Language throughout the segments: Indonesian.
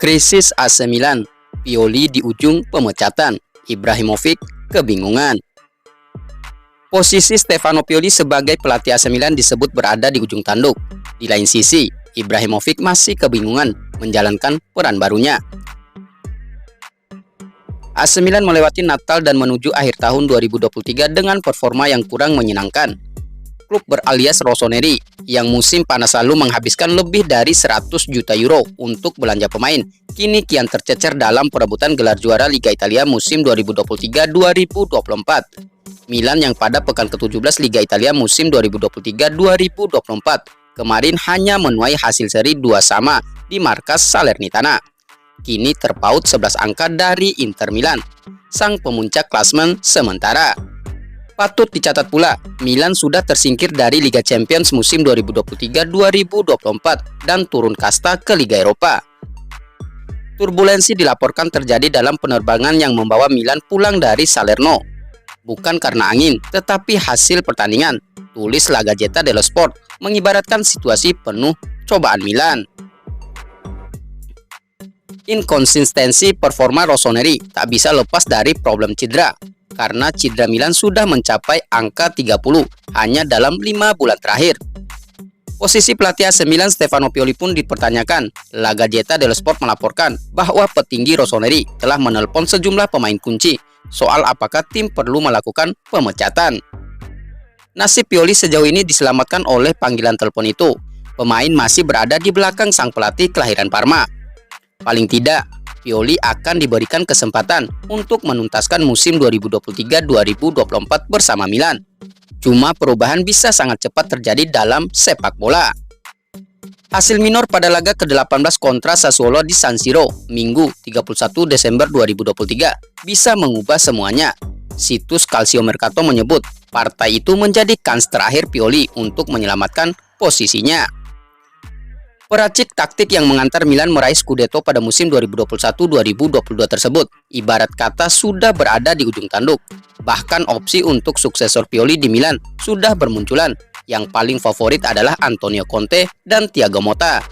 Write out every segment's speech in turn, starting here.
Krisis AC Milan, Pioli di ujung pemecatan, Ibrahimovic kebingungan. Posisi Stefano Pioli sebagai pelatih AC Milan disebut berada di ujung tanduk. Di lain sisi, Ibrahimovic masih kebingungan menjalankan peran barunya. AC Milan melewati Natal dan menuju akhir tahun 2023 dengan performa yang kurang menyenangkan. Klub beralias Rossoneri yang musim panas lalu menghabiskan lebih dari 100 juta euro untuk belanja pemain, kini kian tercecer dalam perebutan gelar juara Liga Italia musim 2023-2024. Milan yang pada pekan ke-17 Liga Italia musim 2023-2024 kemarin hanya menuai hasil seri 2-2 di markas Salernitana, kini terpaut 11 angka dari Inter Milan, sang pemuncak klasemen sementara. Patut dicatat pula, Milan sudah tersingkir dari Liga Champions musim 2023-2024 dan turun kasta ke Liga Eropa. Turbulensi dilaporkan terjadi dalam penerbangan yang membawa Milan pulang dari Salerno. Bukan karena angin, tetapi hasil pertandingan, tulis La Gazzetta dello Sport, mengibaratkan situasi penuh cobaan Milan. Inkonsistensi performa Rossoneri tak bisa lepas dari problem cedera, karena cedera Milan sudah mencapai angka 30 hanya dalam 5 bulan terakhir. Posisi pelatih AC Milan Stefano Pioli pun dipertanyakan. La Gazzetta dello Sport melaporkan bahwa petinggi Rossoneri telah menelpon sejumlah pemain kunci soal apakah tim perlu melakukan pemecatan. Nasib Pioli sejauh ini diselamatkan oleh panggilan telepon itu. Pemain masih berada di belakang sang pelatih kelahiran Parma. Paling tidak, Pioli akan diberikan kesempatan untuk menuntaskan musim 2023-2024 bersama Milan. Cuma perubahan bisa sangat cepat terjadi dalam sepak bola. Hasil minor pada laga ke-18 kontra Sassuolo di San Siro, Minggu 31 Desember 2023 bisa mengubah semuanya. Situs Calcio Mercato menyebut partai itu menjadi kans terakhir Pioli untuk menyelamatkan posisinya. Peracik taktik yang mengantar Milan meraih Scudetto pada musim 2021-2022 tersebut ibarat kata sudah berada di ujung tanduk. Bahkan opsi untuk suksesor Pioli di Milan sudah bermunculan. Yang paling favorit adalah Antonio Conte dan Thiago Motta.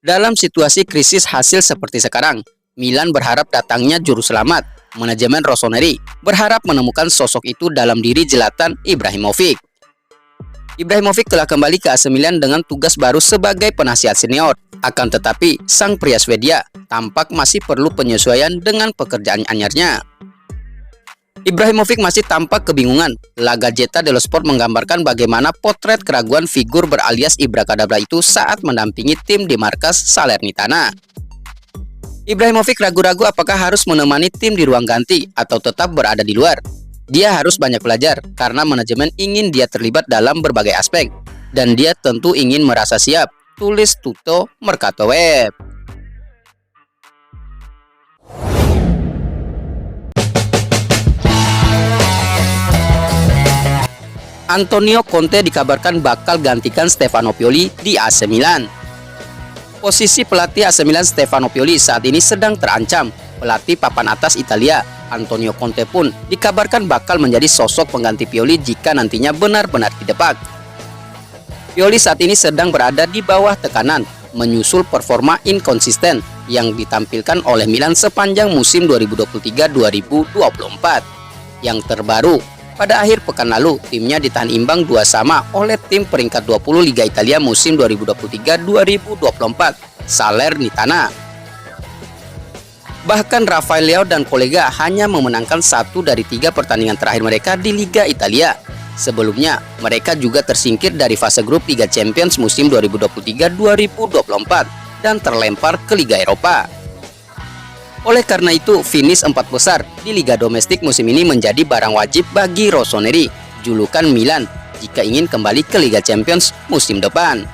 Dalam situasi krisis hasil seperti sekarang, Milan berharap datangnya juru selamat. Manajemen Rossoneri berharap menemukan sosok itu dalam diri Zlatan Ibrahimovic. Ibrahimovic telah kembali ke AC Milan dengan tugas baru sebagai penasihat senior. Akan tetapi, sang pria Swedia tampak masih perlu penyesuaian dengan pekerjaan anyarnya. Ibrahimovic masih tampak kebingungan. La Gazzetta dello Sport menggambarkan bagaimana potret keraguan figur beralias Ibrakadabra itu saat mendampingi tim di markas Salernitana. Ibrahimovic ragu-ragu apakah harus menemani tim di ruang ganti atau tetap berada di luar. Dia harus banyak belajar karena manajemen ingin dia terlibat dalam berbagai aspek dan dia tentu ingin merasa siap, tulis Tutto Mercato Web. Antonio Conte dikabarkan bakal gantikan Stefano Pioli di AC Milan. Posisi pelatih AC Milan Stefano Pioli saat ini sedang terancam. Pelatih papan atas Italia, Antonio Conte pun dikabarkan bakal menjadi sosok pengganti Pioli jika nantinya benar-benar didepak. Pioli saat ini sedang berada di bawah tekanan, menyusul performa inkonsisten yang ditampilkan oleh Milan sepanjang musim 2023-2024. Yang terbaru, pada akhir pekan lalu, timnya ditahan imbang 2-2 oleh tim peringkat 20 Liga Italia musim 2023-2024, Salernitana. Bahkan Rafael Leao dan kolega hanya memenangkan 1 dari 3 pertandingan terakhir mereka di Liga Italia. Sebelumnya, mereka juga tersingkir dari fase grup Liga Champions musim 2023-2024 dan terlempar ke Liga Eropa. Oleh karena itu, finish 4 besar di Liga Domestik musim ini menjadi barang wajib bagi Rossoneri, julukan Milan, jika ingin kembali ke Liga Champions musim depan.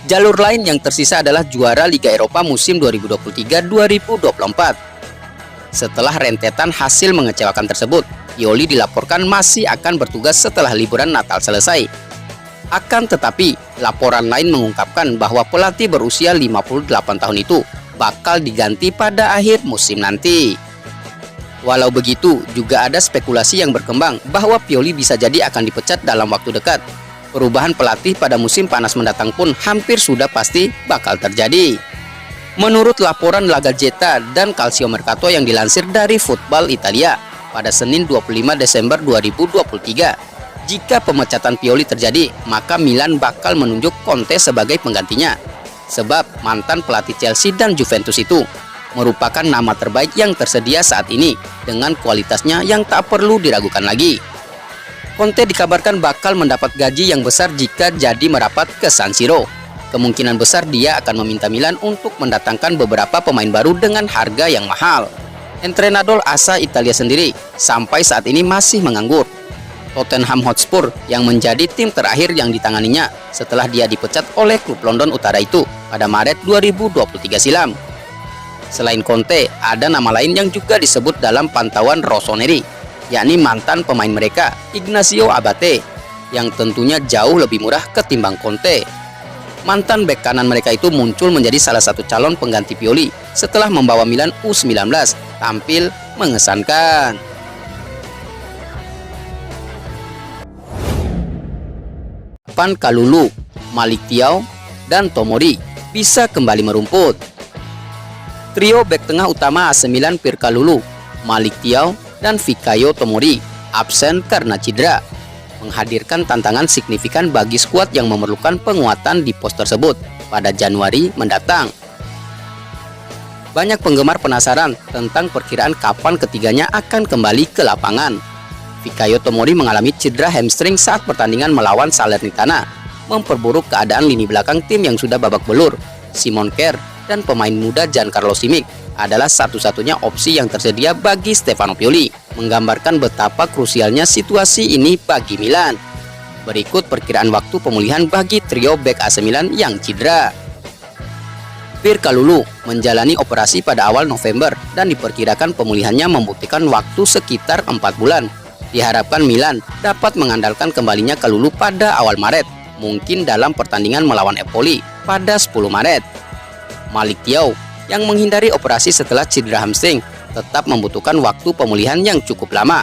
Jalur lain yang tersisa adalah juara Liga Eropa musim 2023-2024. Setelah rentetan hasil mengecewakan tersebut, Pioli dilaporkan masih akan bertugas setelah liburan Natal selesai. Akan tetapi, laporan lain mengungkapkan bahwa pelatih berusia 58 tahun itu bakal diganti pada akhir musim nanti. Walau begitu, juga ada spekulasi yang berkembang bahwa Pioli bisa jadi akan dipecat dalam waktu dekat. Perubahan pelatih pada musim panas mendatang pun hampir sudah pasti bakal terjadi. Menurut laporan La Gazzetta dan Calciomercato yang dilansir dari Football Italia pada Senin 25 Desember 2023, jika pemecatan Pioli terjadi, maka Milan bakal menunjuk Conte sebagai penggantinya. Sebab mantan pelatih Chelsea dan Juventus itu merupakan nama terbaik yang tersedia saat ini dengan kualitasnya yang tak perlu diragukan lagi. Conte dikabarkan bakal mendapat gaji yang besar jika jadi merapat ke San Siro. Kemungkinan besar dia akan meminta Milan untuk mendatangkan beberapa pemain baru dengan harga yang mahal. Entrenador asal Italia sendiri sampai saat ini masih menganggur. Tottenham Hotspur yang menjadi tim terakhir yang ditanganinya setelah dia dipecat oleh klub London Utara itu pada Maret 2023 silam. Selain Conte, ada nama lain yang juga disebut dalam pantauan Rossoneri, yakni mantan pemain mereka, Ignacio Abate, yang tentunya jauh lebih murah ketimbang Conte. Mantan bek kanan mereka itu muncul menjadi salah satu calon pengganti Pioli setelah membawa Milan U19 tampil mengesankan. Kalulu, Malick Thiaw, dan Tomori bisa kembali merumput. Trio bek tengah utama AC Milan Kalulu, Malick Thiaw, dan Fikayo Tomori absen karena cedera, menghadirkan tantangan signifikan bagi skuad yang memerlukan penguatan di pos tersebut pada Januari mendatang. Banyak penggemar penasaran tentang perkiraan kapan ketiganya akan kembali ke lapangan. Fikayo Tomori mengalami cedera hamstring saat pertandingan melawan Salernitana, memperburuk keadaan lini belakang tim yang sudah babak belur. Simon Kjær dan pemain muda Giancarlo Simic adalah satu-satunya opsi yang tersedia bagi Stefano Pioli, menggambarkan betapa krusialnya situasi ini bagi Milan. Berikut perkiraan waktu pemulihan bagi trio bek AC Milan yang cedera. Kalulu menjalani operasi pada awal November dan diperkirakan pemulihannya membutuhkan waktu sekitar 4 bulan. Diharapkan Milan dapat mengandalkan kembalinya Kalulu pada awal Maret, mungkin dalam pertandingan melawan Empoli pada 10 Maret. Malick Thiaw yang menghindari operasi setelah cedera hamstring tetap membutuhkan waktu pemulihan yang cukup lama.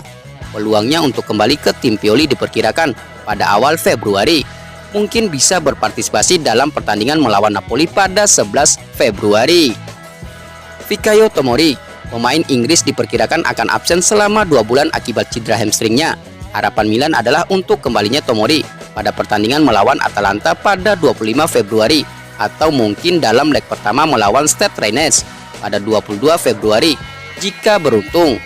Peluangnya untuk kembali ke tim Pioli diperkirakan pada awal Februari. Mungkin bisa berpartisipasi dalam pertandingan melawan Napoli pada 11 Februari. Fikayo Tomori, pemain Inggris, diperkirakan akan absen selama 2 bulan akibat cedera hamstringnya. Harapan Milan adalah untuk kembalinya Tomori pada pertandingan melawan Atalanta pada 25 Februari atau mungkin dalam leg pertama melawan Stade Rennais pada 22 Februari jika beruntung.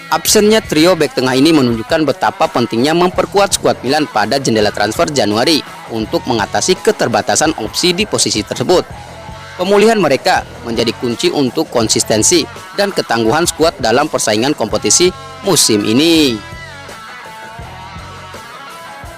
Absennya trio bek tengah ini menunjukkan betapa pentingnya memperkuat skuad Milan pada jendela transfer Januari untuk mengatasi keterbatasan opsi di posisi tersebut. Pemulihan mereka menjadi kunci untuk konsistensi dan ketangguhan skuad dalam persaingan kompetisi musim ini.